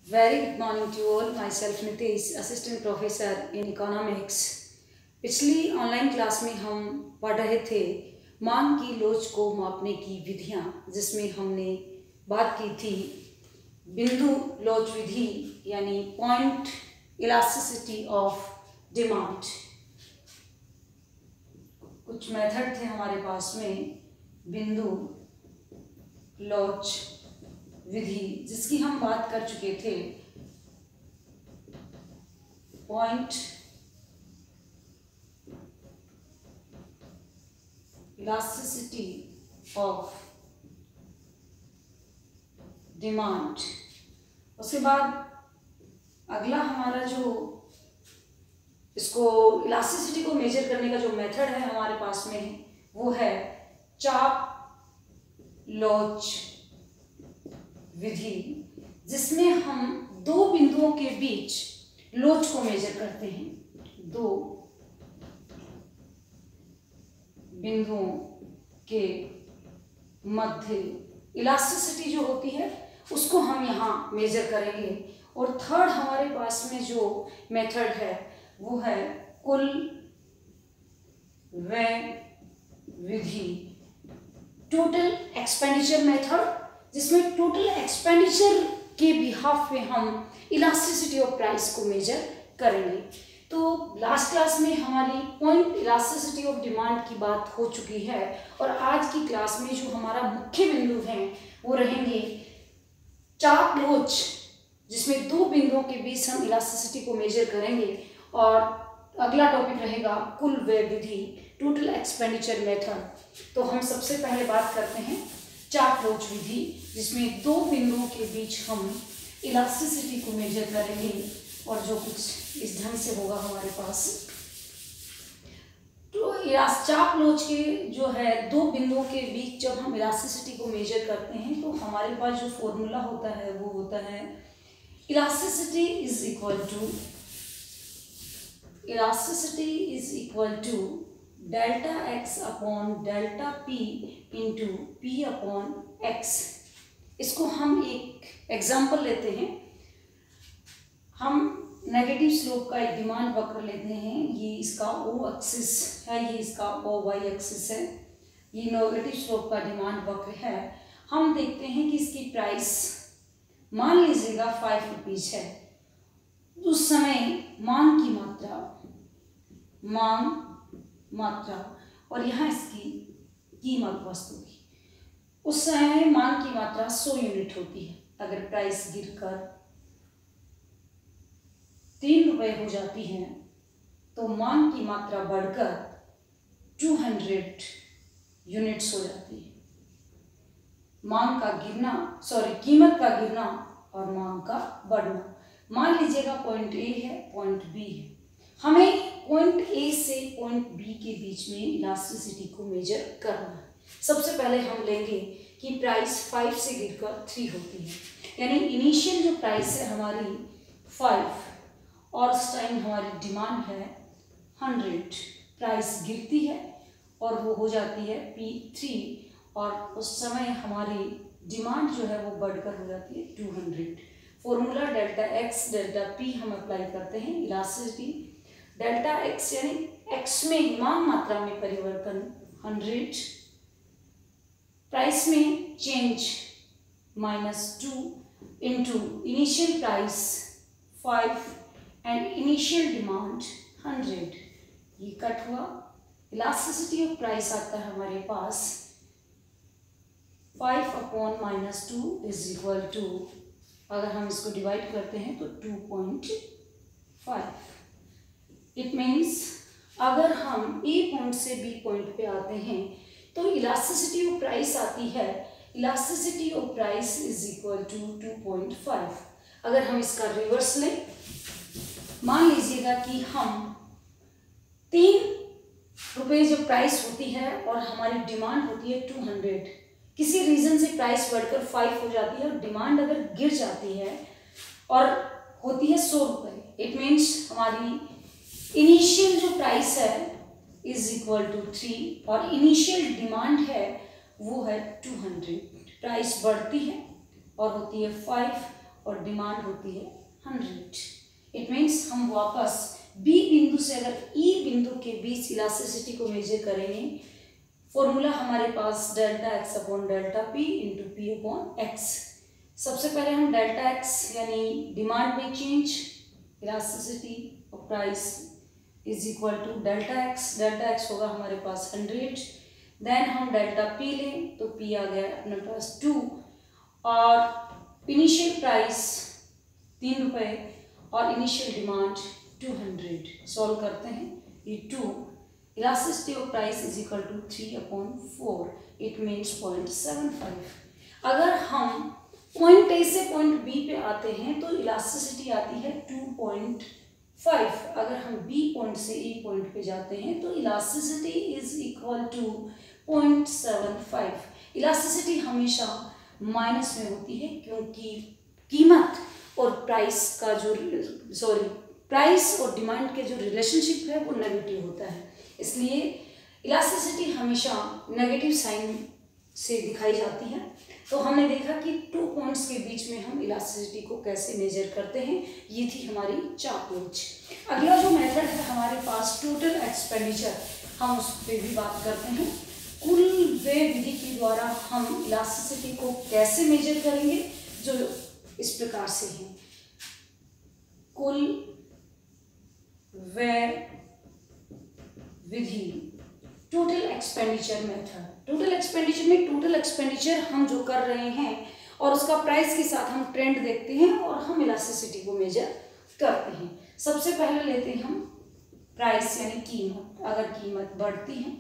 Very good morning to all. Myself Nitish, assistant professor in economics. पिछली online class में हम पढ़ रहे थे मांग की लोच को मापने की विधियां, जिसमें हमने बात की थी बिंदु लोच विधि यानी पॉइंट इलास्टिसिटी ऑफ डिमांड। कुछ मेथड थे हमारे पास में बिंदु लोच विधि, जिसकी हम बात कर चुके थे। Point elasticity of demand. उसके बाद अगला हमारा जो इसको इलास्टिसिटी को मेजर करने का जो मेथड है हमारे पास में, वो है चाप लोच विधि, जिसमें हम दो बिंदुओं के बीच लोच को मेजर करते हैं। दो बिंदुओं के मध्य इलास्टिसिटी जो होती है उसको हम यहाँ मेजर करेंगे। और थर्ड हमारे पास में जो मेथड है वो है कुल व्यय विधि, टोटल एक्सपेंडिचर मेथड, जिसमें टोटल एक्सपेंडिचर के बिहाफ पे हम इलास्टिसिटी ऑफ प्राइस को मेजर करेंगे। तो लास्ट क्लास में हमारी पॉइंट इलास्टिसिटी ऑफ डिमांड की बात हो चुकी है, और आज की क्लास में जो हमारा मुख्य बिंदु हैं वो रहेंगे चाप लोच, जिसमें दो बिंदुओं के बीच हम इलास्टिसिटी को मेजर करेंगे। और अगला टॉपिक रहेगा कुल व्यय विधि, टोटल एक्सपेंडिचर मेथड। तो हम सबसे पहले बात करते हैं चाप लोच विधि, जिसमें दो बिंदुओं के बीच हम इलास्टिसिटी को मेजर करेंगे, और जो कुछ इस ढंग से होगा हमारे पास। तो चाप लोच के जो है दो बिंदुओं के बीच जब हम इलास्टिसिटी को मेजर करते हैं तो हमारे पास जो फॉर्मूला होता है वो होता है elasticity is equal to delta x upon delta p into p upon x. इसको हम एक एग्जाम्पल लेते हैं। हम नेगेटिव स्लोप का एक डिमांड वक्र लेते हैं। ये इसका ओ एक्सिस है, ये इसका ओ वाई एक्सिस है। ये नेगेटिव स्लोप का डिमांड वक्र है। हम देखते हैं कि इसकी प्राइस मान लीजिएगा 5 रुपीज है। उस समय मांग की मात्रा और यहाँ इसकी कीमत वस्तु की, उस समय मांग की मात्रा 100 यूनिट होती है। अगर प्राइस गिरकर 3 रुपए हो जाती है तो मांग की मात्रा बढ़कर 200 यूनिट्स हो जाती है। कीमत का गिरना और मांग का बढ़ना। मान लीजिएगा पॉइंट ए है, पॉइंट बी है। हमें पॉइंट ए से पॉइंट बी के बीच में इलास्टिसिटी को मेजर करना है। सबसे पहले हम लेंगे कि प्राइस 5 से गिरकर 3 होती है, यानी इनिशियल जो प्राइस है हमारी 5 और उस टाइम हमारी डिमांड है 100। प्राइस गिरती है और वो हो जाती है P3, और उस समय हमारी डिमांड जो है वो बढ़कर हो जाती है 200। Formula delta x delta P हम अप्लाई करते हैं। इलास्टिसिटी डेल्टा एक्स यानी एक्स में मांग मात्रा में परिवर्तन 100, प्राइस में change -2 into initial price 5 and initial demand 100। ये कट हुआ। इलास्टिसिटी ऑफ प्राइस आता है हमारे पास 5 अपॉन -2 इज इक्वल टू, अगर हम इसको डिवाइड करते हैं तो 2.5। इट मीन्स अगर हम ए पॉइंट से बी पॉइंट पे आते हैं तो इलास्टिसिटी ऑफ प्राइस आती है, elasticity of price is equal to 2.5। अगर हम इसका रिवर्स लें, मान लीजिएगा कि हम 3 रुपए जो प्राइस होती है और हमारी डिमांड होती है 200, किसी रीजन से प्राइस बढ़कर 5 हो जाती है और डिमांड अगर गिर जाती है और होती है 100 रुपए, इट मीन्स हमारी इनिशियल जो प्राइस है इज इक्वल टू 3 और इनिशियल डिमांड है वो है 200। प्राइस बढ़ती है और होती है 5 और डिमांड होती है 100। इट मीन्स हम वापस बी बिंदु से अगर ई बिंदु के बीच इलास्टिसिटी को मेजर करेंगे, फॉर्मूला हमारे पास delta x upon delta p into p upon x. सबसे पहले हम डेल्टा एक्स यानी डिमांड में चेंज, इलास्टिसिटी और price is equal to delta x होगा हमारे पास 100। देन हम डेल्टा पी लें तो पी आ गया अपने पास 2 और इनिशियल प्राइस 3 रुपये और इनिशियल डिमांड 200। सॉल्व करते हैं, ये 2 elasticity of price is equal to 3/4, it means 0.75। अगर हम पॉइंट ए से पॉइंट बी पे आते हैं तो इलास्टिसिटी आती है 2.5। अगर हम बी पॉइंट से ई पॉइंट पे जाते हैं तो elasticity is equal to 0.75। Elasticity हमेशा माइनस में होती है क्योंकि कीमत और प्राइस का प्राइस और डिमांड के जो रिलेशनशिप है वो नेगेटिव होता है, इसलिए इलास्टिसिटी हमेशा नेगेटिव साइन से दिखाई जाती है। तो हमने देखा कि 2 पॉइंट्स के बीच में हम इलास्टिसिटी को कैसे मेजर करते हैं, ये थी हमारी चाप लोच। अगला जो मेथड है हमारे पास टोटल एक्सपेंडिचर, हम उस पर भी बात करते हैं। कुल व्यय विधि के द्वारा हम इलास्टिसिटी को कैसे मेजर करेंगे, जो इस प्रकार से है। कुल व्यय विधि, total expenditure method. Total expenditure में टोटल एक्सपेंडिचर हम जो कर रहे हैं और उसका प्राइस के साथ हम ट्रेंड देखते हैं और हम इलास्टिसिटी को मेजर करते हैं। सबसे पहले लेते हैं हम प्राइस यानी कीमत। अगर कीमत बढ़ती है,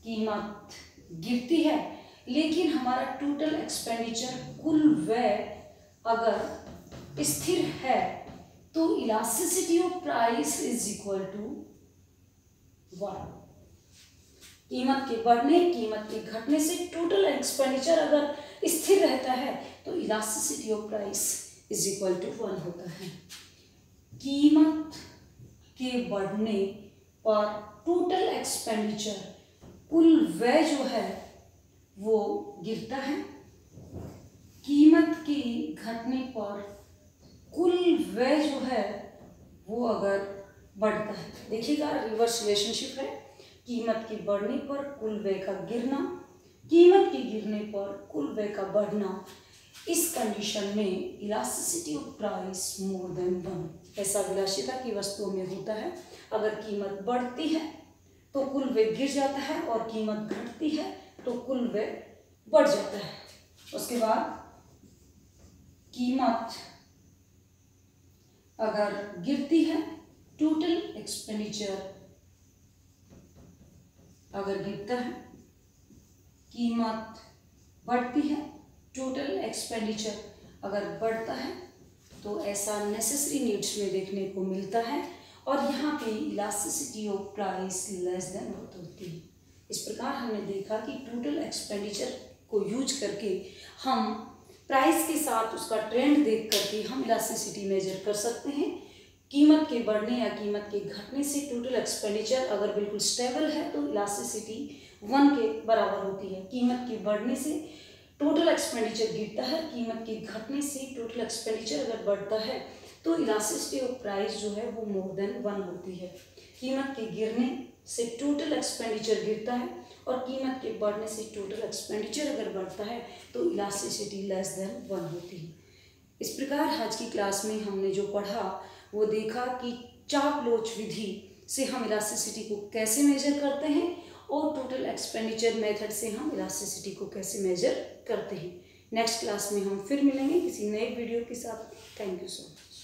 कीमत गिरती है, लेकिन हमारा टोटल एक्सपेंडिचर कुल व्यय अगर स्थिर है तो elasticity of price is equal to 1। कीमत के बढ़ने, कीमत के घटने से टोटल एक्सपेंडिचर अगर स्थिर रहता है तो elasticity of price is equal to 1 होता है। कीमत के बढ़ने पर टोटल एक्सपेंडिचर कुल व्यय जो है वो गिरता है, कीमत के घटने पर कुल व्यय जो है वो अगर बढ़ता है। देखिएगा रिवर्स रिलेशनशिप है, कीमत के बढ़ने पर कुल व्यय का गिरना, कीमत के गिरने पर कुल व्यय का बढ़ना। इस कंडीशन में elasticity of price more than 1। ऐसा विलासिता की वस्तुओं में होता है, अगर कीमत बढ़ती है तो कुल व्यय गिर जाता है और कीमत घटती है तो कुल व्यय बढ़ जाता है। उसके बाद कीमत अगर गिरती है, टोटल एक्सपेंडिचर अगर गिरता है, कीमत बढ़ती है, टोटल एक्सपेंडिचर अगर बढ़ता है, तो ऐसा नेसेसरी नीड्स में देखने को मिलता है और यहाँ पे elasticity of price less than होती है। इस प्रकार हमने देखा कि टोटल एक्सपेंडिचर को यूज करके हम प्राइस के साथ उसका ट्रेंड देख करके हम इलास्टिसिटी मेजर कर सकते हैं। कीमत के बढ़ने या कीमत के घटने से टोटल एक्सपेंडिचर अगर बिल्कुल स्टेबल है तो इलास्टिसिटी 1 के बराबर होती है। कीमत के बढ़ने से टोटल एक्सपेंडिचर गिरता है, कीमत के घटने से टोटल एक्सपेंडिचर अगर बढ़ता है तो इलास्टिसिटी ऑफ प्राइस जो है वो मोर देन 1 होती है। कीमत के गिरने से टोटल एक्सपेंडिचर गिरता है और कीमत के बढ़ने से टोटल एक्सपेंडिचर अगर बढ़ता है तो इलास्टिसिटी लेस देन 1 होती है। इस प्रकार आज की क्लास में हमने जो पढ़ा वो देखा कि चाप लोच विधि से हम इलास्टिसिटी को कैसे मेजर करते हैं और टोटल एक्सपेंडिचर मेथड से हम इलास्टिसिटी को कैसे मेजर करते हैं। नेक्स्ट क्लास में हम फिर मिलेंगे किसी नए वीडियो के साथ। Thank you so much.